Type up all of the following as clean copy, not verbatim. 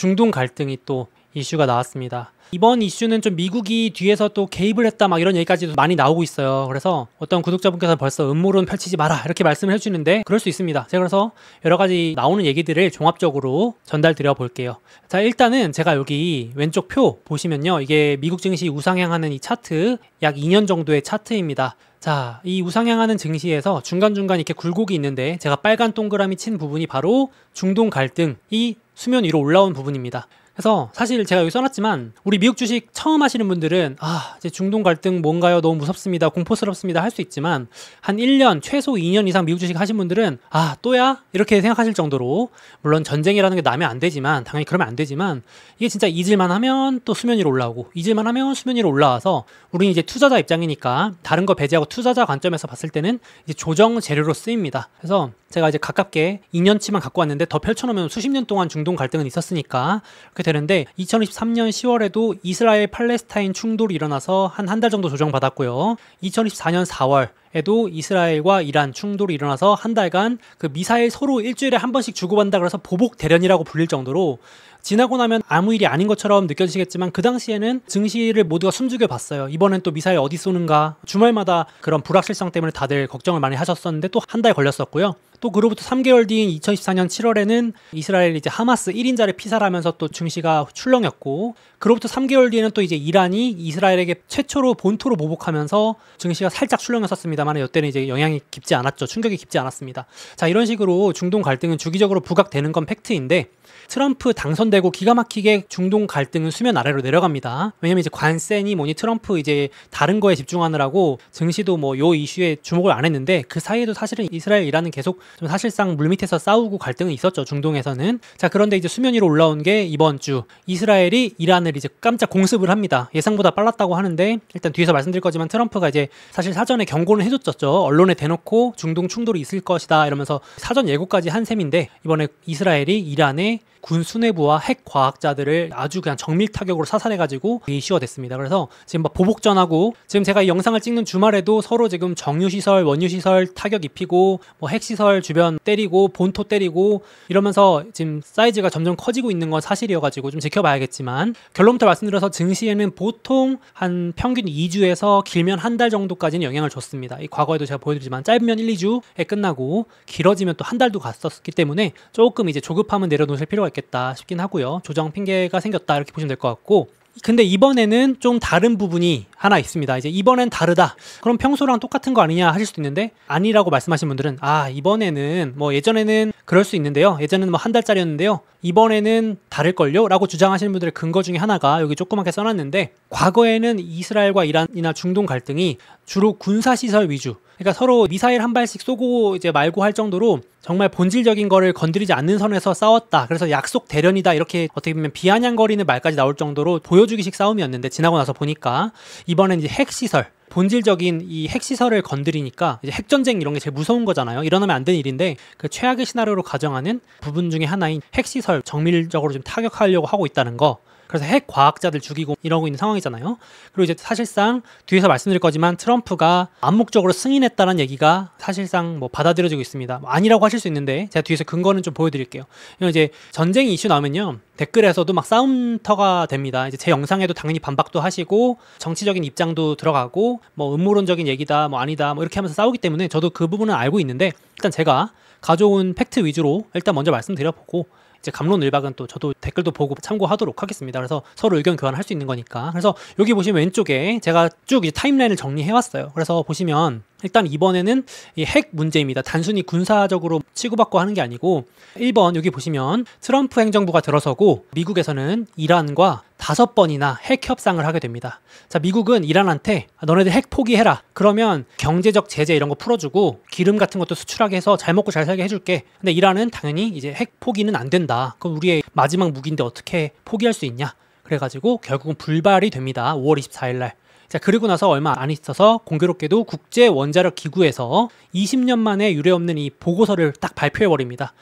중동 갈등이 또 이슈가 나왔습니다. 이번 이슈는 좀 미국이 뒤에서 또 개입을 했다 막 이런 얘기까지도 많이 나오고 있어요. 그래서 어떤 구독자분께서 벌써 음모론 펼치지 마라 이렇게 말씀을 해주시는데 그럴 수 있습니다. 제가 그래서 여러 가지 나오는 얘기들을 종합적으로 전달 드려 볼게요. 자, 일단은 제가 여기 왼쪽 표 보시면요, 이게 미국 증시 우상향하는 이 차트, 약 2년 정도의 차트입니다. 자, 이 우상향하는 증시에서 중간중간 이렇게 굴곡이 있는데 제가 빨간 동그라미 친 부분이 바로 중동 갈등이 수면 위로 올라온 부분입니다. 그래서 사실 제가 여기 써놨지만 우리 미국 주식 처음 하시는 분들은 이제 중동 갈등 뭔가요? 너무 무섭습니다. 공포스럽습니다. 할 수 있지만 한 1년, 최소 2년 이상 미국 주식 하신 분들은 또야? 이렇게 생각하실 정도로, 물론 전쟁이라는 게 나면 안 되지만, 당연히 그러면 안 되지만, 이게 진짜 잊을만 하면 또 수면 위로 올라오고 잊을만 하면 수면 위로 올라와서 우리는 이제 투자자 입장이니까 다른 거 배제하고 투자자 관점에서 봤을 때는 이제 조정 재료로 쓰입니다. 그래서 제가 이제 가깝게 2년치만 갖고 왔는데 더 펼쳐놓으면 수십 년 동안 중동 갈등은 있었으니까 그렇게 되는데, 2023년 10월에도 이스라엘 팔레스타인 충돌이 일어나서 한 달 정도 조정받았고요. 2024년 4월에도 이스라엘과 이란 충돌이 일어나서 한 달간 그 미사일 서로 일주일에 한 번씩 주고받는다 그래서 보복 대련이라고 불릴 정도로, 지나고 나면 아무 일이 아닌 것처럼 느껴지시겠지만 그 당시에는 증시를 모두가 숨죽여 봤어요. 이번엔 또 미사일 어디 쏘는가, 주말마다 그런 불확실성 때문에 다들 걱정을 많이 하셨었는데 또 한 달 걸렸었고요. 또 그로부터 3개월 뒤인 2024년 7월에는 이스라엘이 이제 하마스 1인자를 피살하면서 또 증시가 출렁였고, 그로부터 3개월 뒤에는 또 이제 이란이 이스라엘에게 최초로 본토로 보복하면서 증시가 살짝 출렁였었습니다만 이때는 이제 영향이 깊지 않았죠. 충격이 깊지 않았습니다. 자, 이런 식으로 중동 갈등은 주기적으로 부각되는 건 팩트인데, 트럼프 당선되고 기가 막히게 중동 갈등은 수면 아래로 내려갑니다. 왜냐면 이제 관세니 뭐니 트럼프 이제 다른 거에 집중하느라고 증시도 뭐 요 이슈에 주목을 안 했는데, 그 사이에도 사실은 이스라엘 이란은 계속 좀 사실상 물밑에서 싸우고 갈등은 있었죠, 중동에서는. 자, 그런데 이제 수면 위로 올라온 게 이번 주 이스라엘이 이란을 이제 깜짝 공습을 합니다. 예상보다 빨랐다고 하는데, 일단 뒤에서 말씀드릴 거지만 트럼프가 이제 사실 사전에 경고는 해줬었죠. 언론에 대놓고 중동 충돌이 있을 것이다 이러면서 사전 예고까지 한 셈인데, 이번에 이스라엘이 이란의 군 수뇌부와 핵 과학자들을 아주 그냥 정밀 타격으로 사살해가지고 이슈가 됐습니다. 그래서 지금 막 보복전하고, 지금 제가 이 영상을 찍는 주말에도 서로 지금 정유시설, 원유시설 타격 입히고, 뭐 핵시설 주변 때리고, 본토 때리고 이러면서 지금 사이즈가 점점 커지고 있는 건 사실이어가지고 좀 지켜봐야겠지만, 결론부터 말씀드려서 증시에는 보통 한 평균 2주에서 길면 한 달 정도까지는 영향을 줬습니다. 이 과거에도 제가 보여드리지만 짧으면 1, 2주에 끝나고 길어지면 또 한 달도 갔었기 때문에 조금 이제 조급함은 내려놓으실 필요가 있겠다 싶긴 하고요. 조정 핑계가 생겼다 이렇게 보시면 될 것 같고, 근데 이번에는 좀 다른 부분이 하나 있습니다. 이제 이번엔 다르다. 그럼 평소랑 똑같은 거 아니냐 하실 수도 있는데, 아니라고 말씀하신 분들은 이번에는 뭐 예전에는 그럴 수 있는데요. 예전에는 뭐 한 달짜리였는데요. 이번에는 다를걸요? 라고 주장하시는 분들의 근거 중에 하나가 여기 조그맣게 써놨는데, 과거에는 이스라엘과 이란이나 중동 갈등이 주로 군사시설 위주, 그러니까 서로 미사일 한 발씩 쏘고 이제 말고 할 정도로 정말 본질적인 거를 건드리지 않는 선에서 싸웠다. 그래서 약속 대련이다. 이렇게 어떻게 보면 비아냥거리는 말까지 나올 정도로 보여주기식 싸움이었는데, 지나고 나서 보니까 이번엔 이제 핵시설, 본질적인 이 핵시설을 건드리니까 이제 핵전쟁 이런 게 제일 무서운 거잖아요. 일어나면 안 되는 일인데, 그 최악의 시나리오로 가정하는 부분 중에 하나인 핵시설 정밀적으로 좀 타격하려고 하고 있다는 거. 그래서 핵 과학자들 죽이고 이러고 있는 상황이잖아요. 그리고 이제 사실상 뒤에서 말씀드릴 거지만 트럼프가 암묵적으로 승인했다는 얘기가 사실상 뭐 받아들여지고 있습니다. 아니라고 하실 수 있는데 제가 뒤에서 근거는 좀 보여드릴게요. 이제 전쟁이 이슈 나오면요, 댓글에서도 막 싸움터가 됩니다. 이제 제 영상에도 당연히 반박도 하시고 정치적인 입장도 들어가고 뭐 음모론적인 얘기다 뭐 아니다 뭐 이렇게 하면서 싸우기 때문에 저도 그 부분은 알고 있는데, 일단 제가 가져온 팩트 위주로 일단 먼저 말씀드려보고, 이제 갑론을박은 또 저도 댓글도 보고 참고하도록 하겠습니다. 그래서 서로 의견 교환할 수 있는 거니까. 그래서 여기 보시면 왼쪽에 제가 쭉 이제 타임라인을 정리해왔어요. 그래서 보시면 일단 이번에는 이 핵 문제입니다. 단순히 군사적으로 치고받고 하는 게 아니고, 1번 여기 보시면 트럼프 행정부가 들어서고 미국에서는 이란과 5번이나 핵 협상을 하게 됩니다. 자, 미국은 이란한테 너네들 핵 포기해라. 그러면 경제적 제재 이런 거 풀어주고 기름 같은 것도 수출하게 해서 잘 먹고 잘 살게 해줄게. 근데 이란은 당연히 이제 핵 포기는 안 된다. 그럼 우리의 마지막 무기인데 어떻게 포기할 수 있냐. 그래가지고 결국은 불발이 됩니다. 5월 24일 날. 자, 그리고 나서 얼마 안 있어서 공교롭게도 국제원자력기구에서 20년 만에 유례없는 이 보고서를 딱 발표해버립니다.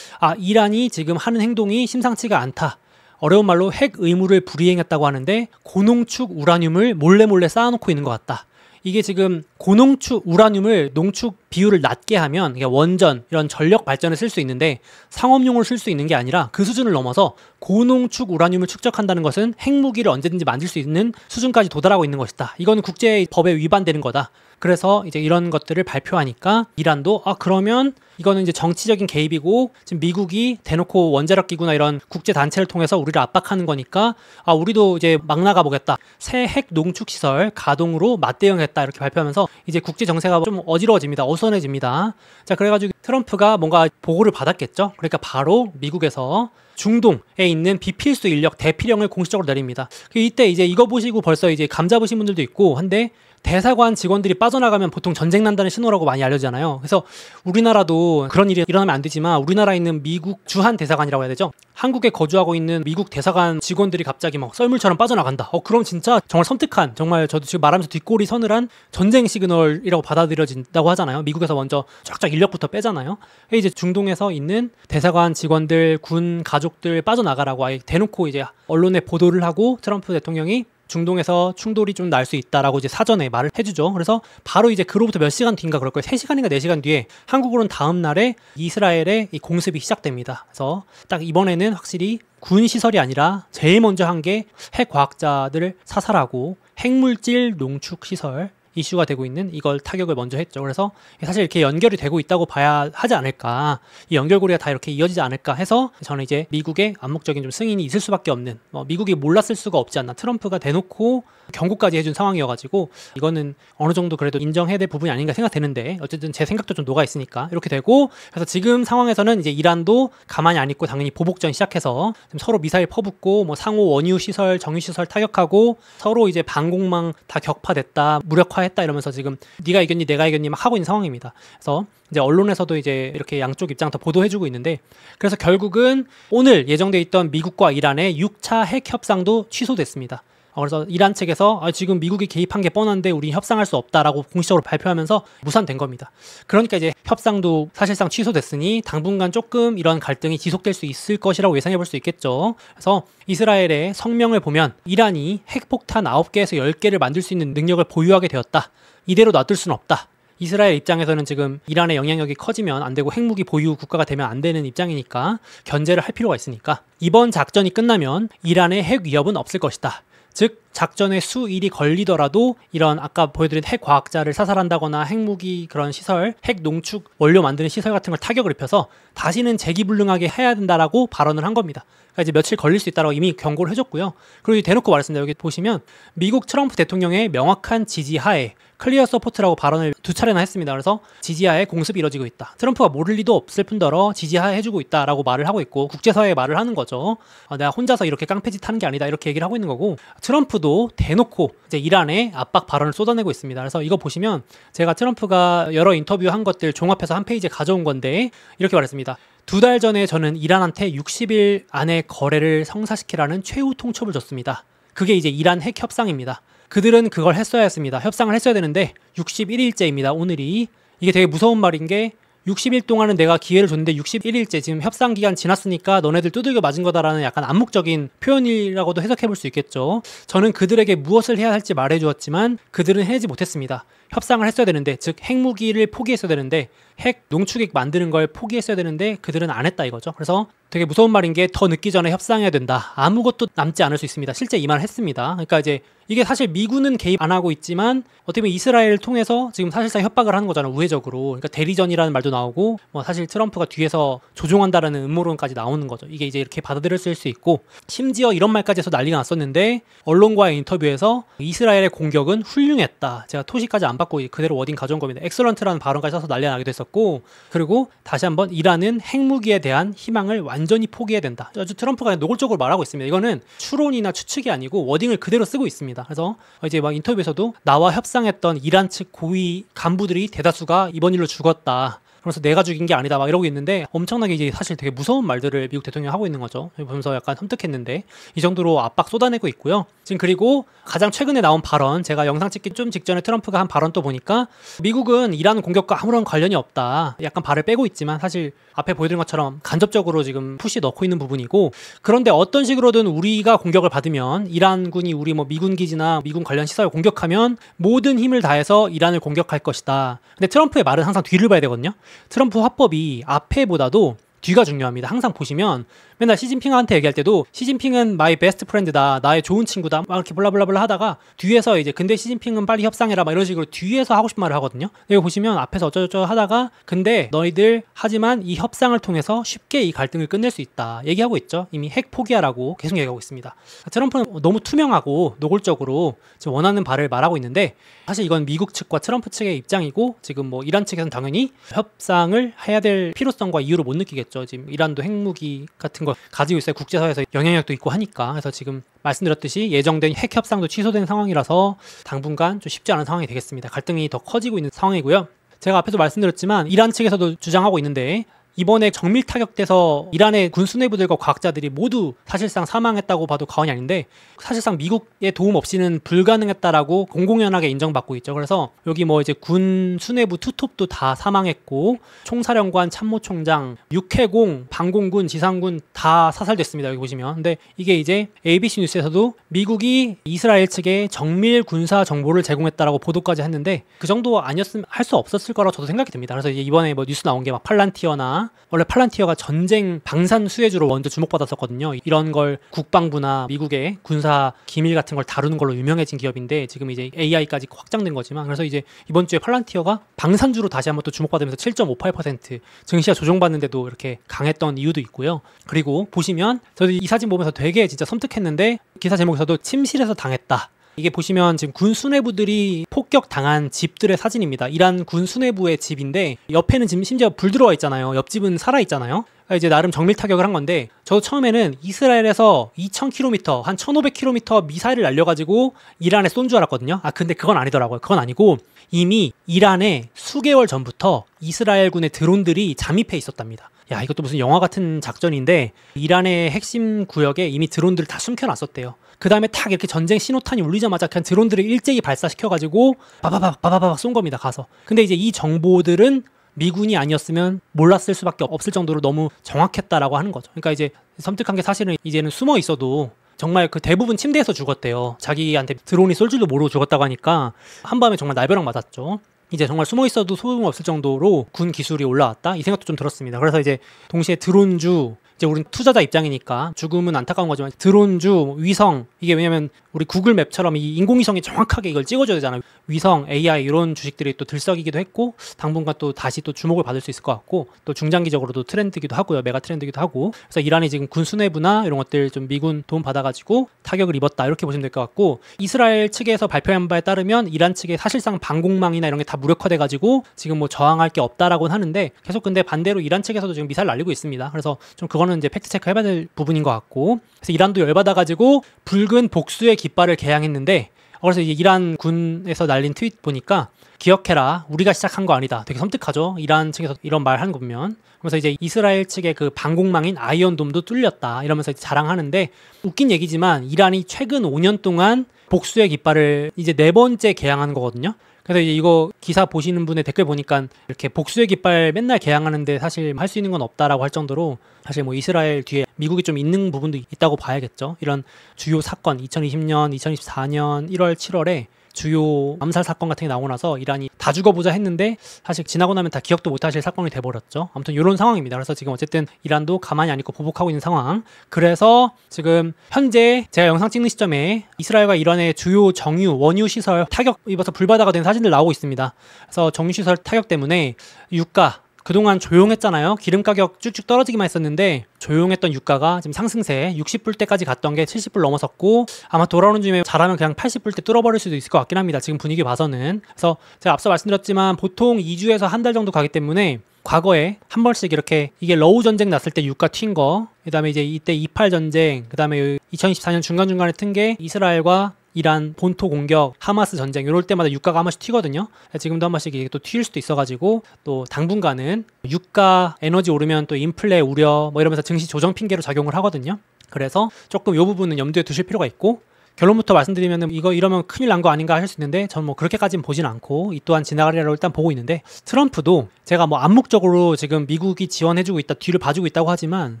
이란이 지금 하는 행동이 심상치가 않다. 어려운 말로 핵 의무를 불이행했다고 하는데 고농축 우라늄을 몰래 쌓아놓고 있는 것 같다. 이게 지금 고농축 우라늄을 농축 비율을 낮게 하면 원전 이런 전력 발전에 쓸 수 있는데 상업용으로 쓸 수 있는 게 아니라 그 수준을 넘어서 고농축 우라늄을 축적한다는 것은 핵무기를 언제든지 만들 수 있는 수준까지 도달하고 있는 것이다. 이건 국제법에 위반되는 거다. 그래서 이제 이런 것들을 발표하니까 이란도 그러면 이거는 이제 정치적인 개입이고 지금 미국이 대놓고 원자력 기구나 이런 국제 단체를 통해서 우리를 압박하는 거니까 우리도 이제 막 나가 보겠다. 새 핵 농축 시설 가동으로 맞대응했다 이렇게 발표하면서 이제 국제 정세가 좀 어지러워집니다. 어수선해집니다. 자, 그래가지고 트럼프가 뭔가 보고를 받았겠죠. 그러니까 바로 미국에서 중동에 있는 비필수 인력 대피령을 공식적으로 내립니다. 이때 이제 이거 보시고 벌써 이제 감 잡으신 분들도 있고 한데 대사관 직원들이 빠져나가면 보통 전쟁 난다는 신호라고 많이 알려지잖아요. 그래서 우리나라도 그런 일이 일어나면 안 되지만 우리나라에 있는 미국 주한 대사관이라고 해야 되죠. 한국에 거주하고 있는 미국 대사관 직원들이 갑자기 막 썰물처럼 빠져나간다. 그럼 진짜 정말 섬뜩한, 정말 저도 지금 말하면서 뒷골이 서늘한 전쟁 시그널이라고 받아들여진다고 하잖아요. 미국에서 먼저 쫙쫙 인력부터 빼잖아요. 이제 중동에서 있는 대사관 직원들, 군 가족들 빠져나가라고 아예 대놓고 이제 언론에 보도를 하고 트럼프 대통령이 중동에서 충돌이 좀 날 수 있다라고 이제 사전에 말을 해주죠. 그래서 바로 이제 그로부터 몇 시간 뒤인가 그럴 거예요. 3시간인가 4시간 뒤에 한국으로는 다음 날에 이스라엘의 이 공습이 시작됩니다. 그래서 딱 이번에는 확실히 군 시설이 아니라 제일 먼저 한 게 핵과학자들을 사살하고 핵물질 농축 시설 이슈가 되고 있는 이걸 타격을 먼저 했죠. 그래서 사실 이렇게 연결이 되고 있다고 봐야 하지 않을까, 이 연결고리가 다 이렇게 이어지지 않을까 해서 저는 이제 미국의 암묵적인 좀 승인이 있을 수밖에 없는, 미국이 몰랐을 수가 없지 않나, 트럼프가 대놓고 경고까지 해준 상황이어가지고 이거는 어느 정도 그래도 인정해야 될 부분이 아닌가 생각되는데, 어쨌든 제 생각도 좀 녹아 있으니까 이렇게 되고, 그래서 지금 상황에서는 이제 이란도 가만히 안 있고 당연히 보복전 시작해서 지금 서로 미사일 퍼붓고 뭐 상호 원유 시설, 정유 시설 타격하고 서로 이제 방공망 다 격파됐다, 무력화했다 이러면서 지금 네가 이겼니 내가 이겼니 막 하고 있는 상황입니다. 그래서 이제 언론에서도 이제 이렇게 양쪽 입장 다 보도해주고 있는데, 그래서 결국은 오늘 예정돼 있던 미국과 이란의 6차 핵 협상도 취소됐습니다. 그래서 이란 측에서 지금 미국이 개입한 게 뻔한데 우리 협상할 수 없다라고 공식적으로 발표하면서 무산된 겁니다. 그러니까 이제 협상도 사실상 취소됐으니 당분간 조금 이런 갈등이 지속될 수 있을 것이라고 예상해 볼 수 있겠죠. 그래서 이스라엘의 성명을 보면 이란이 핵폭탄 9개에서 10개를 만들 수 있는 능력을 보유하게 되었다. 이대로 놔둘 수는 없다. 이스라엘 입장에서는 지금 이란의 영향력이 커지면 안 되고 핵무기 보유 국가가 되면 안 되는 입장이니까 견제를 할 필요가 있으니까 이번 작전이 끝나면 이란의 핵 위협은 없을 것이다. 즉 작전에 수일이 걸리더라도 이런 아까 보여드린 핵과학자를 사살한다거나 핵무기 그런 시설, 핵 농축 원료 만드는 시설 같은 걸 타격을 입혀서 다시는 재기불능하게 해야 된다라고 발언을 한 겁니다. 그러니까 이제 며칠 걸릴 수 있다라고 이미 경고를 해줬고요. 그리고 대놓고 말했습니다. 여기 보시면 미국 트럼프 대통령의 명확한 지지하에 클리어 서포트라고 발언을 2차례나 했습니다. 그래서 지지하에 공습이 이뤄지고 있다. 트럼프가 모를 리도 없을 뿐더러 지지하에 해주고 있다라고 말을 하고 있고 국제사회에 말을 하는 거죠. 내가 혼자서 이렇게 깡패짓 하는 게 아니다 이렇게 얘기를 하고 있는 거고, 트럼프도 대놓고 이제 이란에 압박 발언을 쏟아내고 있습니다. 그래서 이거 보시면 제가 트럼프가 여러 인터뷰한 것들 종합해서 한 페이지에 가져온 건데 이렇게 말했습니다. 2달 전에 저는 이란한테 60일 안에 거래를 성사시키라는 최후 통첩을 줬습니다. 그게 이제 이란 핵 협상입니다. 그들은 그걸 했어야 했습니다. 협상을 했어야 되는데 61일째입니다. 오늘이. 이게 되게 무서운 말인 게 60일 동안은 내가 기회를 줬는데 61일째 지금 협상 기간 지났으니까 너네들 두들겨 맞은 거다라는 약간 암묵적인 표현이라고도 해석해 볼 수 있겠죠. 저는 그들에게 무엇을 해야 할지 말해주었지만 그들은 해내지 못했습니다. 협상을 했어야 되는데, 즉 핵무기를 포기했어야 되는데, 핵 농축액 만드는 걸 포기했어야 되는데 그들은 안 했다 이거죠. 그래서 되게 무서운 말인 게 더 늦기 전에 협상해야 된다. 아무것도 남지 않을 수 있습니다. 실제 이 말을 했습니다. 그러니까 이제 이게 사실 미군은 개입 안 하고 있지만 어떻게 보면 이스라엘을 통해서 지금 사실상 협박을 하는 거잖아요. 우회적으로. 그러니까 대리전이라는 말도 나오고 뭐 사실 트럼프가 뒤에서 조종한다라는 음모론까지 나오는 거죠. 이게 이제 이렇게 받아들였을 수 있고, 심지어 이런 말까지 해서 난리가 났었는데 언론과의 인터뷰에서 이스라엘의 공격은 훌륭했다. 제가 토시까지 안 받고 그대로 워딩 가져온 겁니다. 엑설런트라는 발언까지 써서 난리가 나기도 했었고, 그리고 다시 한번 이란은 핵무기에 대한 희망을 완전히 포기해야 된다. 아주 트럼프가 노골적으로 말하고 있습니다. 이거는 추론이나 추측이 아니고 워딩을 그대로 쓰고 있습니다. 그래서 이제 막 인터뷰에서도 나와 협상했던 이란 측 고위 간부들이 대다수가 이번 일로 죽었다. 그래서 내가 죽인 게 아니다 막 이러고 있는데 엄청나게 이제 사실 되게 무서운 말들을 미국 대통령이 하고 있는 거죠. 보면서 약간 섬뜩했는데 이 정도로 압박 쏟아내고 있고요. 지금 그리고 가장 최근에 나온 발언, 제가 영상 찍기 좀 직전에 트럼프가 한 발언 또 보니까 미국은 이란 공격과 아무런 관련이 없다. 약간 발을 빼고 있지만 사실 앞에 보여드린 것처럼 간접적으로 지금 푸시 넣고 있는 부분이고, 그런데 어떤 식으로든 우리가 공격을 받으면 이란군이 우리 뭐 미군 기지나 미군 관련 시설을 공격하면 모든 힘을 다해서 이란을 공격할 것이다. 근데 트럼프의 말은 항상 뒤를 봐야 되거든요. 트럼프 화법이 앞에보다도 뒤가 중요합니다. 항상 보시면 맨날 시진핑한테 얘기할 때도 시진핑은 마이 베스트 프렌드다, 나의 좋은 친구다 막 이렇게 블라블라블라 하다가 뒤에서 이제 근데 시진핑은 빨리 협상해라 막 이런 식으로 뒤에서 하고 싶은 말을 하거든요. 여기 보시면 앞에서 어쩌고저쩌고 하다가 근데 너희들 하지만 이 협상을 통해서 쉽게 이 갈등을 끝낼 수 있다 얘기하고 있죠. 이미 핵 포기하라고 계속 얘기하고 있습니다. 트럼프는 너무 투명하고 노골적으로 지금 원하는 바를 말하고 있는데, 사실 이건 미국 측과 트럼프 측의 입장이고 지금 뭐 이란 측에서는 당연히 협상을 해야 될 필요성과 이유를 못 느끼겠죠. 지금 이란도 핵무기 같은 걸 가지고 있어요. 국제사회에서 영향력도 있고 하니까. 그래서 지금 말씀드렸듯이 예정된 핵 협상도 취소된 상황이라서 당분간 좀 쉽지 않은 상황이 되겠습니다. 갈등이 더 커지고 있는 상황이고요. 제가 앞에서 말씀드렸지만 이란 측에서도 주장하고 있는데, 이번에 정밀 타격돼서 이란의 군 수뇌부들과 과학자들이 모두 사실상 사망했다고 봐도 과언이 아닌데, 사실상 미국의 도움 없이는 불가능했다라고 공공연하게 인정받고 있죠. 그래서 여기 뭐 이제 군 수뇌부 투톱도 다 사망했고 총사령관, 참모총장, 육해공, 방공군, 지상군 다 사살됐습니다. 여기 보시면. 근데 이게 이제 ABC 뉴스에서도 미국이 이스라엘 측에 정밀 군사 정보를 제공했다라고 보도까지 했는데, 그 정도 아니었으면 할 수 없었을 거라고 저도 생각이 듭니다. 그래서 이제 이번에 뭐 뉴스 나온 게 막 팔란티어나, 원래 팔란티어가 전쟁 방산 수혜주로 먼저 주목받았었거든요. 이런 걸 국방부나 미국의 군사 기밀 같은 걸 다루는 걸로 유명해진 기업인데 지금 이제 AI까지 확장된 거지만, 그래서 이제 이번 주에 팔란티어가 방산주로 다시 한번 또 주목받으면서 7.58% 증시가 조정받는데도 이렇게 강했던 이유도 있고요. 그리고 보시면 저도 이 사진 보면서 되게 진짜 섬뜩했는데, 기사 제목에서도 침실에서 당했다. 이게 보시면 지금 군 수뇌부들이 폭격당한 집들의 사진입니다. 이란 군 수뇌부의 집인데 옆에는 지금 심지어 불 들어와 있잖아요. 옆집은 살아있잖아요. 그러니까 이제 나름 정밀 타격을 한 건데, 저도 처음에는 이스라엘에서 2000km, 한 1500km 미사일을 날려가지고 이란에 쏜 줄 알았거든요. 근데 그건 아니더라고요. 그건 아니고 이미 이란에 수개월 전부터 이스라엘군의 드론들이 잠입해 있었답니다. 야, 이것도 무슨 영화 같은 작전인데 이란의 핵심 구역에 이미 드론들을 다 숨겨놨었대요. 그 다음에 탁 이렇게 전쟁 신호탄이 울리자마자 그냥 드론들을 일제히 발사시켜가지고 바바박 쏜 겁니다, 가서. 근데 이제 이 정보들은 미군이 아니었으면 몰랐을 수밖에 없을 정도로 너무 정확했다라고 하는 거죠. 그러니까 이제 섬뜩한 게 사실은 이제는 숨어 있어도 정말 그 대부분 침대에서 죽었대요. 자기한테 드론이 쏠 줄도 모르고 죽었다고 하니까 한밤에 정말 날벼락 맞았죠. 이제 정말 숨어 있어도 소용없을 정도로 군 기술이 올라왔다, 이 생각도 좀 들었습니다. 그래서 이제 동시에 드론주, 이제 우린 투자자 입장이니까 죽음은 안타까운 거지만 드론주, 위성, 이게 왜냐면 우리 구글 맵처럼 이 인공위성이 정확하게 이걸 찍어줘야 되잖아요. 위성, AI 이런 주식들이 또 들썩이기도 했고 당분간 또 다시 또 주목을 받을 수 있을 것 같고, 또 중장기적으로도 트렌드기도 하고요. 메가 트렌드기도 하고. 그래서 이란이 지금 군 수뇌부나 이런 것들 좀 미군 도움 받아가지고 타격을 입었다, 이렇게 보시면 될 것 같고, 이스라엘 측에서 발표한 바에 따르면 이란 측에 사실상 방공망이나 이런 게 다 무력화돼가지고 지금 뭐 저항할 게 없다라고는 하는데, 계속 근데 반대로 이란 측에서도 지금 미사일 날리고 있습니다. 그래서 좀 그거는 이제 팩트 체크 해봐야 될 부분인 것 같고, 그래서 이란도 열받아가지고 붉은 복수의 깃발을 개양했는데, 그래서 이제 이란 군에서 날린 트윗 보니까 기억해라, 우리가 시작한 거 아니다. 되게 섬뜩하죠. 이란 측에서 이런 말 하는 거 보면. 그래서 이제 이스라엘 측의 그 방공망인 아이언돔도 뚫렸다 이러면서 자랑하는데, 웃긴 얘기지만 이란이 최근 5년 동안 복수의 깃발을 이제 4번째 개양하는 거거든요. 그래서 이제 이거 기사 보시는 분의 댓글 보니까 이렇게 복수의 깃발 맨날 개양하는데 사실 할 수 있는 건 없다라고 할 정도로, 사실 뭐 이스라엘 뒤에 미국이 좀 있는 부분도 있다고 봐야겠죠. 이런 주요 사건 2020년, 2024년 1월, 7월에 주요 암살 사건 같은 게 나오고 나서 이란이 다 죽어보자 했는데 사실 지나고 나면 다 기억도 못하실 사건이 돼버렸죠. 아무튼 이런 상황입니다. 그래서 지금 어쨌든 이란도 가만히 안 있고 보복하고 있는 상황. 그래서 지금 현재 제가 영상 찍는 시점에 이스라엘과 이란의 주요 정유, 원유 시설 타격 입어서 불바다가 된 사진들 나오고 있습니다. 그래서 정유 시설 타격 때문에 유가, 그동안 조용했잖아요. 기름 가격 쭉쭉 떨어지기만 했었는데 조용했던 유가가 지금 상승세, 60불대까지 갔던 게 70불 넘어섰고, 아마 돌아오는 중에 잘하면 그냥 80불대 뚫어버릴 수도 있을 것 같긴 합니다. 지금 분위기 봐서는. 그래서 제가 앞서 말씀드렸지만 보통 2주에서 한 달 정도 가기 때문에 과거에 한 번씩 이렇게 이게 러우 전쟁 났을 때 유가 튄 거, 그 다음에 이제 이때 28 전쟁, 그 다음에 2024년 중간중간에 튼 게 이스라엘과 이란 본토 공격, 하마스 전쟁 이럴 때마다 유가가 한 번씩 튀거든요. 지금도 한 번씩 이게 또 튀일 수도 있어가지고 또 당분간은 유가, 에너지 오르면 또 인플레 우려 뭐 이러면서 증시 조정 핑계로 작용을 하거든요. 그래서 조금 이 부분은 염두에 두실 필요가 있고, 결론부터 말씀드리면 이거 이러면 큰일 난 거 아닌가 하실 수 있는데 저는 뭐 그렇게까지는 보진 않고 이 또한 지나가리라고 일단 보고 있는데, 트럼프도 제가 뭐 암묵적으로 지금 미국이 지원해주고 있다, 뒤를 봐주고 있다고 하지만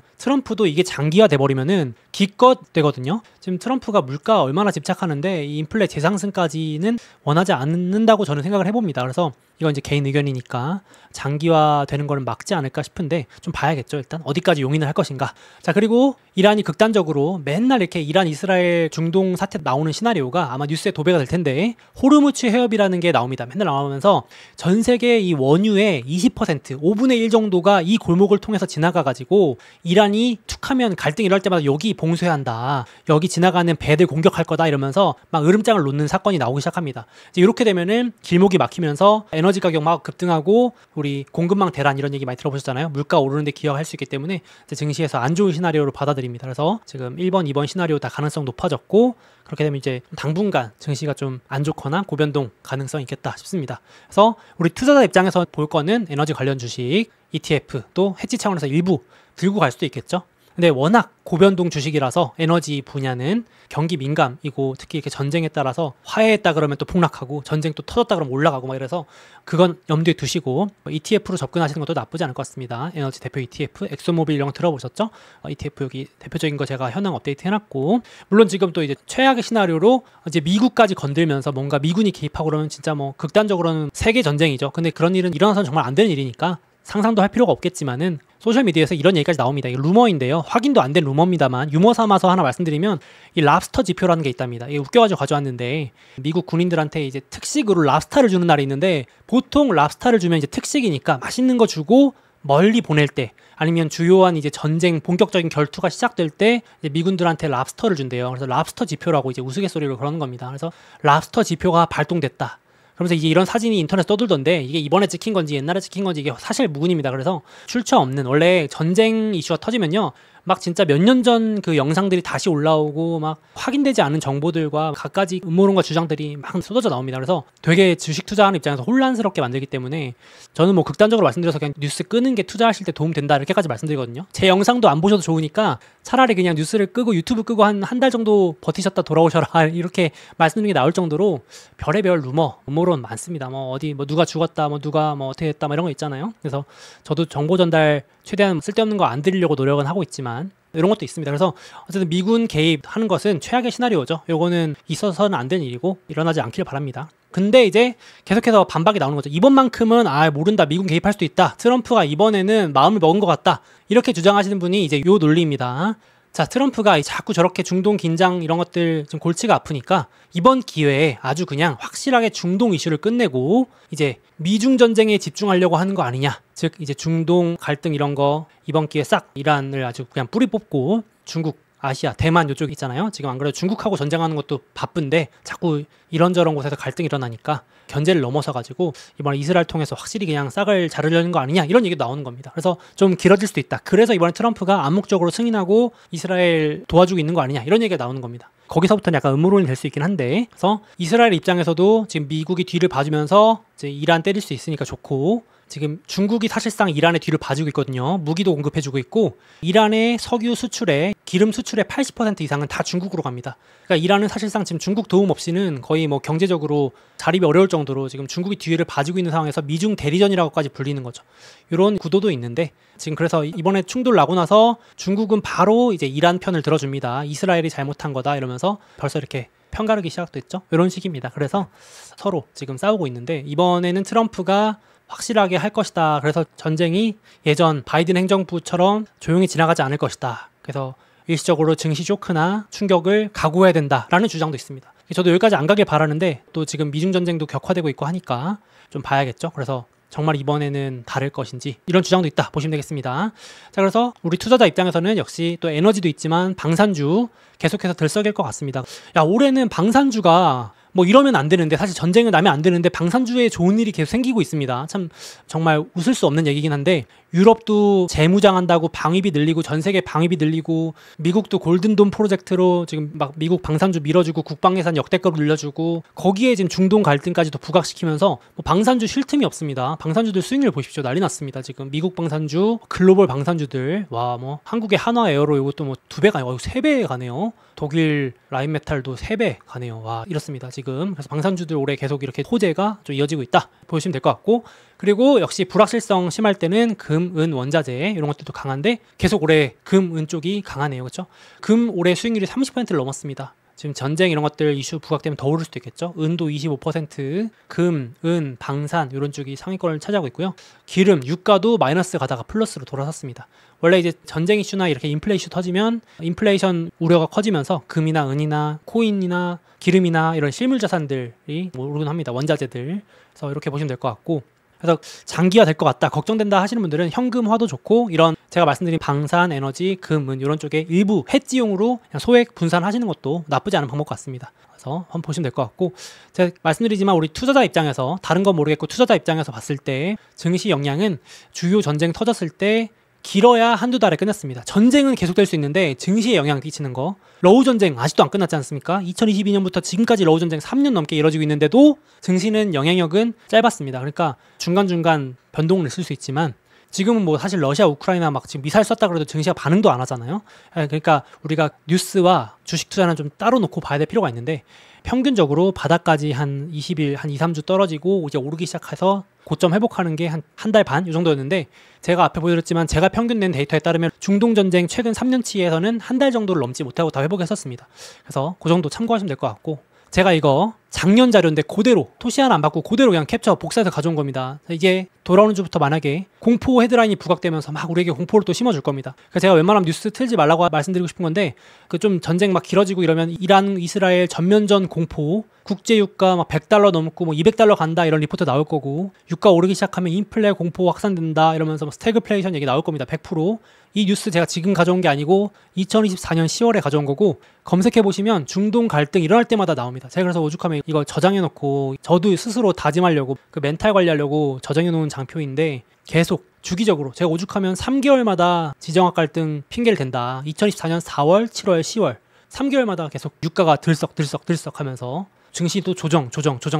트럼프도 이게 장기화 돼버리면은 기껏 되거든요. 지금 트럼프가 물가 얼마나 집착하는데 이 인플레 재상승까지는 원하지 않는다고 저는 생각을 해봅니다. 그래서 이건 이제 개인 의견이니까 장기화 되는 거는 막지 않을까 싶은데 좀 봐야겠죠. 일단 어디까지 용인을 할 것인가. 자, 그리고 이란이 극단적으로 맨날 이렇게 이란, 이스라엘, 중동 사태 나오는 시나리오가 아마 뉴스에 도배가 될 텐데, 호르무즈 해협이라는 게 나옵니다. 맨날 나오면서 전 세계 이 원유의 20%, 5분의 1 정도가 이 골목을 통해서 지나가가지고 이란이 툭하면 갈등 일어날 때마다 여기 봉쇄해야 한다, 여기 지나가는 배들 공격할 거다 이러면서 막 으름장을 놓는 사건이 나오기 시작합니다. 이제 이렇게 되면은 길목이 막히면서 에너지 가격 막 급등하고 우리 공급망 대란 이런 얘기 많이 들어보셨잖아요. 물가 오르는데 기여할 수 있기 때문에 이제 증시에서 안 좋은 시나리오로 받아들입니다. 그래서 지금 1번, 2번 시나리오 다 가능성 높아졌고, 그렇게 되면 이제 당분간 증시가 좀 안 좋거나 고변동 가능성이 있겠다 싶습니다. 그래서 우리 투자자 입장에서 볼 거는 에너지 관련 주식, ETF 또 해지 차원에서 일부 들고 갈 수도 있겠죠. 근데 워낙 고변동 주식이라서 에너지 분야는 경기 민감이고, 특히 이렇게 전쟁에 따라서 화해했다 그러면 또 폭락하고 전쟁 또 터졌다 그러면 올라가고 막 이래서 그건 염두에 두시고 ETF로 접근하시는 것도 나쁘지 않을 것 같습니다. 에너지 대표 ETF, 엑소모빌 이런 거 들어보셨죠? ETF 여기 대표적인 거 제가 현황 업데이트 해놨고, 물론 지금 또 이제 최악의 시나리오로 이제 미국까지 건들면서 뭔가 미군이 개입하고 그러면 진짜 뭐 극단적으로는 세계 전쟁이죠. 근데 그런 일은 일어나서는 정말 안 되는 일이니까 상상도 할 필요가 없겠지만은 소셜미디어에서 이런 얘기까지 나옵니다. 이게 루머인데요. 확인도 안 된 루머입니다만 유머 삼아서 하나 말씀드리면 이 랍스터 지표라는 게 있답니다. 이게 웃겨가지고 가져왔는데, 미국 군인들한테 이제 특식으로 랍스타를 주는 날이 있는데, 보통 랍스타를 주면 이제 특식이니까 맛있는 거 주고 멀리 보낼 때, 아니면 주요한 이제 전쟁 본격적인 결투가 시작될 때 이제 미군들한테 랍스터를 준대요. 그래서 랍스터 지표라고 이제 우스갯소리로 그러는 겁니다. 그래서 랍스터 지표가 발동됐다. 그러면서 이제 이런 사진이 인터넷에 떠돌던데, 이게 이번에 찍힌 건지 옛날에 찍힌 건지 이게 사실 무근입니다. 그래서 출처 없는, 원래 전쟁 이슈가 터지면요 막 진짜 몇 년 전 그 영상들이 다시 올라오고 막 확인되지 않은 정보들과 갖가지 음모론과 주장들이 막 쏟아져 나옵니다. 그래서 되게 주식 투자하는 입장에서 혼란스럽게 만들기 때문에 저는 뭐 극단적으로 말씀드려서 그냥 뉴스 끄는 게 투자하실 때 도움 된다 이렇게까지 말씀드리거든요. 제 영상도 안 보셔도 좋으니까 차라리 그냥 뉴스를 끄고 유튜브 끄고 한 달 정도 버티셨다 돌아오셔라 이렇게 말씀드리는 게 나올 정도로 별의별 루머, 음모론 많습니다. 뭐 어디 뭐 누가 죽었다, 뭐 누가 뭐 어떻게 했다, 뭐 이런 거 있잖아요. 그래서 저도 정보 전달 최대한 쓸데없는 거 안 드리려고 노력은 하고 있지만 이런 것도 있습니다. 그래서 어쨌든 미군 개입하는 것은 최악의 시나리오죠. 요거는 있어서는 안 되는 일이고 일어나지 않기를 바랍니다. 근데 이제 계속해서 반박이 나오는 거죠. 이번만큼은 모른다, 미군 개입할 수도 있다, 트럼프가 이번에는 마음을 먹은 것 같다, 이렇게 주장하시는 분이 이제 요 논리입니다. 자, 트럼프가 자꾸 저렇게 중동 긴장 이런 것들 좀 골치가 아프니까 이번 기회에 아주 그냥 확실하게 중동 이슈를 끝내고 이제 미중 전쟁에 집중하려고 하는 거 아니냐. 즉 이제 중동 갈등 이런 거 이번 기회에 싹 이란을 아주 그냥 뿌리 뽑고, 중국, 아시아, 대만 이쪽 있잖아요. 지금 안 그래도 중국하고 전쟁하는 것도 바쁜데 자꾸 이런저런 곳에서 갈등이 일어나니까 견제를 넘어서 가지고 이번에 이스라엘 통해서 확실히 그냥 싹을 자르려는 거 아니냐, 이런 얘기도 나오는 겁니다. 그래서 좀 길어질 수도 있다. 그래서 이번에 트럼프가 암묵적으로 승인하고 이스라엘 도와주고 있는 거 아니냐, 이런 얘기가 나오는 겁니다. 거기서부터는 약간 음모론이 될 수 있긴 한데, 그래서 이스라엘 입장에서도 지금 미국이 뒤를 봐주면서 이제 이란 때릴 수 있으니까 좋고, 지금 중국이 사실상 이란의 뒤를 봐주고 있거든요. 무기도 공급해주고 있고, 이란의 석유 수출에, 기름 수출의 80% 이상은 다 중국으로 갑니다. 그러니까 이란은 사실상 지금 중국 도움 없이는 거의 뭐 경제적으로 자립이 어려울 정도로 지금 중국이 뒤를 봐주고 있는 상황에서 미중 대리전이라고까지 불리는 거죠. 이런 구도도 있는데, 지금 그래서 이번에 충돌 나고 나서 중국은 바로 이제 이란 편을 들어줍니다. 이스라엘이 잘못한 거다 이러면서 벌써 이렇게 편가르기 시작됐죠. 이런 식입니다. 그래서 서로 지금 싸우고 있는데, 이번에는 트럼프가 확실하게 할 것이다. 그래서 전쟁이 예전 바이든 행정부처럼 조용히 지나가지 않을 것이다. 그래서 일시적으로 증시 쇼크나 충격을 각오해야 된다라는 주장도 있습니다. 저도 여기까지 안 가길 바라는데 또 지금 미중 전쟁도 격화되고 있고 하니까 좀 봐야겠죠. 그래서 정말 이번에는 다를 것인지 이런 주장도 있다 보시면 되겠습니다. 자, 그래서 우리 투자자 입장에서는 역시 또 에너지도 있지만 방산주 계속해서 들썩일 것 같습니다. 야, 올해는 방산주가 뭐 이러면 안 되는데, 사실 전쟁은 나면 안 되는데 방산주에 좋은 일이 계속 생기고 있습니다. 참 정말 웃을 수 없는 얘기긴 한데, 유럽도 재무장한다고 방위비 늘리고 전 세계 방위비 늘리고, 미국도 골든돔 프로젝트로 지금 막 미국 방산주 밀어주고 국방 예산 역대급으로 늘려주고, 거기에 지금 중동 갈등까지도 부각시키면서 뭐 방산주 쉴 틈이 없습니다. 방산주들 수익률 보십시오. 난리 났습니다. 지금 미국 방산주, 글로벌 방산주들, 와 뭐 한국의 한화 에어로 이것도 뭐 2배가 3배 가네요. 독일 라인메탈도 3배 가네요. 와, 이렇습니다 지금. 그래서 방산주들 올해 계속 이렇게 호재가 좀 이어지고 있다 보시면 될 것 같고, 그리고 역시 불확실성 심할 때는 금, 은, 원자재 이런 것들도 강한데, 계속 올해 금, 은 쪽이 강하네요. 그렇죠? 금 올해 수익률이 30%를 넘었습니다. 지금 전쟁 이런 것들 이슈 부각되면 더 오를 수도 있겠죠. 은도 25%, 금, 은, 방산 이런 쪽이 상위권을 차지하고 있고요. 기름, 유가도 마이너스 가다가 플러스로 돌아섰습니다. 원래 이제 전쟁 이슈나 이렇게 인플레이션 터지면 인플레이션 우려가 커지면서 금이나 은이나 코인이나 기름이나 이런 실물 자산들이 오르곤 합니다. 원자재들. 그래서 이렇게 보시면 될 것 같고, 그래서 장기화 될 것 같다, 걱정된다 하시는 분들은 현금화도 좋고, 이런 제가 말씀드린 방산, 에너지, 금, 은 이런 쪽에 일부 해지용으로 그냥 소액 분산하시는 것도 나쁘지 않은 방법 같습니다. 그래서 한번 보시면 될 것 같고, 제가 말씀드리지만 우리 투자자 입장에서, 다른 건 모르겠고 투자자 입장에서 봤을 때 증시 영향은 주요 전쟁 터졌을 때 길어야 한두 달에 끝났습니다. 전쟁은 계속될 수 있는데 증시에 영향을 끼치는 거, 러우 전쟁 아직도 안 끝났지 않습니까? 2022년부터 지금까지 러우 전쟁 3년 넘게 이뤄지고 있는데도 증시는 영향력은 짧았습니다. 그러니까 중간중간 변동을 있을 수 있지만, 지금은 뭐 사실 러시아, 우크라이나 막 지금 미사일 쐈다 그래도 증시가 반응도 안 하잖아요. 그러니까 우리가 뉴스와 주식 투자는 좀 따로 놓고 봐야 될 필요가 있는데, 평균적으로 바닥까지 한 20일, 한 2, 3주 떨어지고 이제 오르기 시작해서 고점 회복하는 게 한 달 반 이 정도였는데, 제가 앞에 보여드렸지만 제가 평균 낸 데이터에 따르면 중동전쟁 최근 3년치에서는 한 달 정도를 넘지 못하고 다 회복했었습니다. 그래서 그 정도 참고하시면 될 것 같고, 제가 이거 작년 자료인데 그대로 토시 하나 안 받고 그대로 그냥 캡처 복사해서 가져온 겁니다. 이게 돌아오는 주부터 만약에 공포 헤드라인이 부각되면서 막 우리에게 공포를 또 심어줄 겁니다. 그래서 제가 웬만하면 뉴스 틀지 말라고 말씀드리고 싶은 건데, 그 좀 전쟁 막 길어지고 이러면 이란, 이스라엘 전면전 공포, 국제 유가 막 $100 넘고 뭐 $200 간다 이런 리포트 나올 거고, 유가 오르기 시작하면 인플레 공포 확산된다 이러면서 뭐 스태그플레이션 얘기 나올 겁니다. 100%. 이 뉴스 제가 지금 가져온 게 아니고 2024년 10월에 가져온 거고, 검색해보시면 중동 갈등 일어날 때마다 나옵니다. 제가 그래서 오죽하면 이거 저장해놓고 저도 스스로 다짐하려고, 그 멘탈 관리하려고 저장해놓은 장표인데, 계속 주기적으로 제가 오죽하면 3개월마다 지정학 갈등 핑계를 댄다. 2024년 4월, 7월, 10월 3개월마다 계속 유가가 들썩 하면서 증시도 조정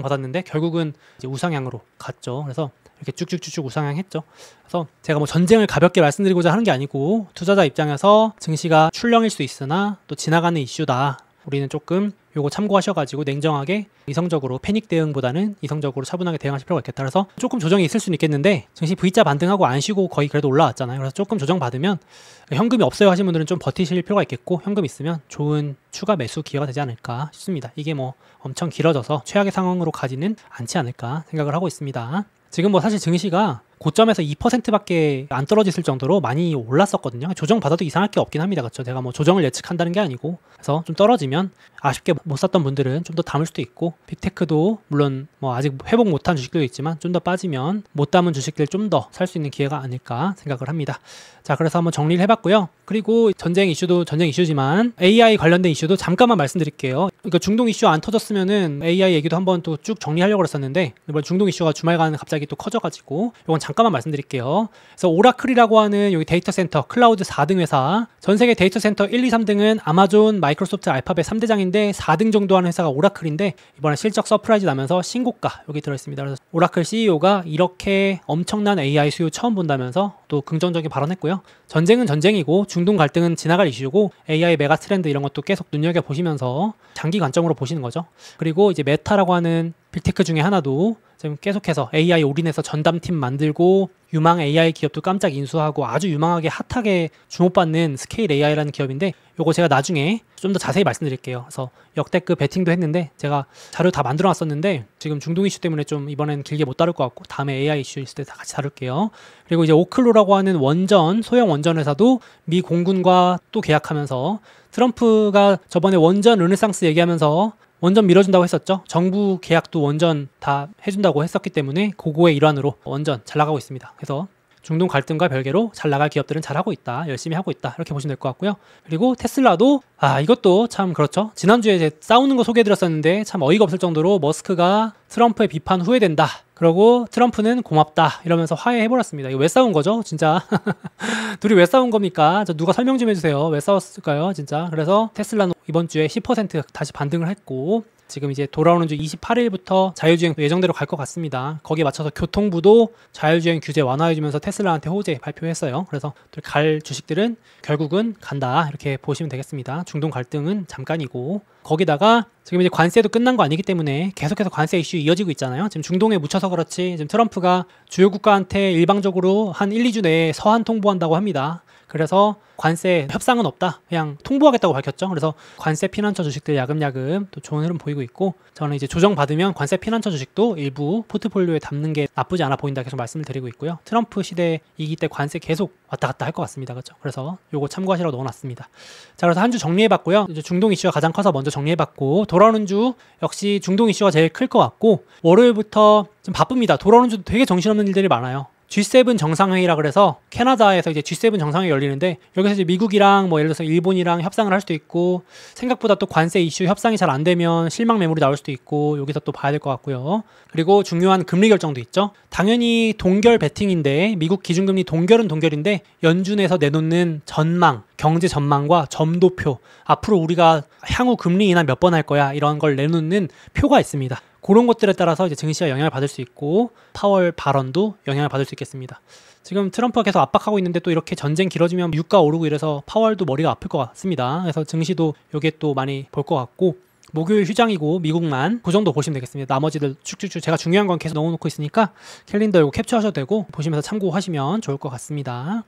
받았는데 결국은 이제 우상향으로 갔죠. 그래서 이렇게 쭉쭉쭉 우상향했죠. 그래서 제가 뭐 전쟁을 가볍게 말씀드리고자 하는 게 아니고, 투자자 입장에서 증시가 출렁일 수 있으나 또 지나가는 이슈다, 우리는 조금 요거 참고하셔가지고 냉정하게 이성적으로 패닉 대응보다는 이성적으로 차분하게 대응하실 필요가 있겠다. 그래서 조금 조정이 있을 수는 있겠는데, 증시 V자 반등하고 안 쉬고 거의 그래도 올라왔잖아요. 그래서 조금 조정 받으면, 현금이 없어요 하시는 분들은 좀 버티실 필요가 있겠고, 현금 있으면 좋은 추가 매수 기회가 되지 않을까 싶습니다. 이게 뭐 엄청 길어져서 최악의 상황으로 가지는 않지 않을까 생각을 하고 있습니다. 지금 뭐 사실 증시가 고점에서 2%밖에 안 떨어졌을 정도로 많이 올랐었거든요. 조정 받아도 이상할 게 없긴 합니다. 그렇죠? 제가 뭐 조정을 예측한다는 게 아니고, 그래서 좀 떨어지면 아쉽게 못 샀던 분들은 좀 더 담을 수도 있고, 빅테크도 물론 뭐 아직 회복 못한 주식들도 있지만 좀 더 빠지면 못 담은 주식들 좀 더 살 수 있는 기회가 아닐까 생각을 합니다. 자, 그래서 한번 정리를 해봤고요. 그리고 전쟁 이슈도 전쟁 이슈지만 AI 관련된 이슈도 잠깐만 말씀드릴게요. 그러니까 중동 이슈 안 터졌으면은 AI 얘기도 한번 또 쭉 정리하려고 했었는데, 이번 중동 이슈가 주말간 갑자기 또 커져가지고 이건 잠깐만 말씀드릴게요. 그래서 오라클이라고 하는 여기 데이터 센터 클라우드 4등 회사, 전 세계 데이터 센터 1, 2, 3등은 아마존, 마이크로소프트, 알파벳 3대장인데 4등 정도 하는 회사가 오라클인데, 이번에 실적 서프라이즈 나면서 신고가 여기 들어있습니다. 그래서 오라클 CEO가 이렇게 엄청난 AI 수요 처음 본다면서 또 긍정적인 발언했고요. 전쟁은 전쟁이고 중동 갈등은 지나갈 이슈고, AI 메가 트렌드 이런 것도 계속 눈여겨보시면서 장기 관점으로 보시는 거죠. 그리고 이제 메타라고 하는 빅테크 중에 하나도 지금 계속해서 AI 올인해서 전담팀 만들고, 유망 AI 기업도 깜짝 인수하고 아주 유망하게 핫하게 주목받는 스케일 AI라는 기업인데, 요거 제가 나중에 좀 더 자세히 말씀드릴게요. 그래서 역대급 베팅도 했는데 제가 자료 다 만들어 놨었는데, 지금 중동 이슈 때문에 좀 이번엔 길게 못 다룰 것 같고 다음에 AI 이슈 있을 때 다 같이 다룰게요. 그리고 이제 오클로라고 하는 원전, 소형 원전 회사도 미 공군과 또 계약하면서, 트럼프가 저번에 원전 르네상스 얘기하면서 원전 밀어준다고 했었죠. 정부 계약도 원전 다 해준다고 했었기 때문에 그거의 일환으로 원전 잘 나가고 있습니다. 그래서 중동 갈등과 별개로 잘 나갈 기업들은 잘하고 있다. 열심히 하고 있다. 이렇게 보시면 될 것 같고요. 그리고 테슬라도 이것도 참 그렇죠. 지난주에 이제 싸우는 거 소개해드렸었는데 참 어이가 없을 정도로 머스크가 트럼프의 비판 후회된다. 그러고 트럼프는 고맙다 이러면서 화해해버렸습니다. 이거 왜 싸운 거죠? 진짜 둘이 왜 싸운 겁니까? 누가 설명 좀 해주세요. 왜 싸웠을까요? 진짜. 그래서 테슬라는 이번 주에 10% 다시 반등을 했고 지금 이제 돌아오는 주 28일부터 자율주행 예정대로 갈 것 같습니다. 거기에 맞춰서 교통부도 자율주행 규제 완화해주면서 테슬라한테 호재 발표했어요. 그래서 갈 주식들은 결국은 간다 이렇게 보시면 되겠습니다. 중동 갈등은 잠깐이고 거기다가 지금 이제 관세도 끝난 거 아니기 때문에 계속해서 관세 이슈 이어지고 있잖아요. 지금 중동에 묻혀서 그렇지 지금 트럼프가 주요 국가한테 일방적으로 한 1, 2주 내에 서한 통보한다고 합니다. 그래서 관세 협상은 없다. 그냥 통보하겠다고 밝혔죠. 그래서 관세 피난처 주식들 야금야금 또 좋은 흐름 보이고 있고 저는 이제 조정받으면 관세 피난처 주식도 일부 포트폴리오에 담는 게 나쁘지 않아 보인다 계속 말씀을 드리고 있고요. 트럼프 시대이기 때 관세 계속 왔다 갔다 할 것 같습니다. 그렇죠? 그래서 요거 참고하시라고 넣어놨습니다. 자, 그래서 한 주 정리해봤고요. 이제 중동 이슈가 가장 커서 먼저 정리해봤고 돌아오는 주 역시 중동 이슈가 제일 클 것 같고 월요일부터 좀 바쁩니다. 돌아오는 주 되게 정신없는 일들이 많아요. G7 정상회의라 그래서 캐나다에서 이제 G7 정상회의 열리는데 여기서 이제 미국이랑 뭐 예를 들어서 일본이랑 협상을 할 수도 있고 생각보다 또 관세 이슈 협상이 잘 안 되면 실망 매물이 나올 수도 있고 여기서 또 봐야 될 것 같고요. 그리고 중요한 금리 결정도 있죠. 당연히 동결 베팅인데 미국 기준금리 동결은 동결인데 연준에서 내놓는 전망 경제 전망과 점도표 앞으로 우리가 향후 금리 인하 몇 번 할 거야 이런 걸 내놓는 표가 있습니다. 그런 것들에 따라서 이제 증시가 영향을 받을 수 있고 파월 발언도 영향을 받을 수 있겠습니다. 지금 트럼프가 계속 압박하고 있는데 또 이렇게 전쟁 길어지면 유가 오르고 이래서 파월도 머리가 아플 것 같습니다. 그래서 증시도 요게 또 많이 볼 것 같고 목요일 휴장이고 미국만 그 정도 보시면 되겠습니다. 나머지들 쭉쭉쭉 제가 중요한 건 계속 넣어놓고 있으니까 캘린더 이거 캡처하셔도 되고 보시면서 참고하시면 좋을 것 같습니다.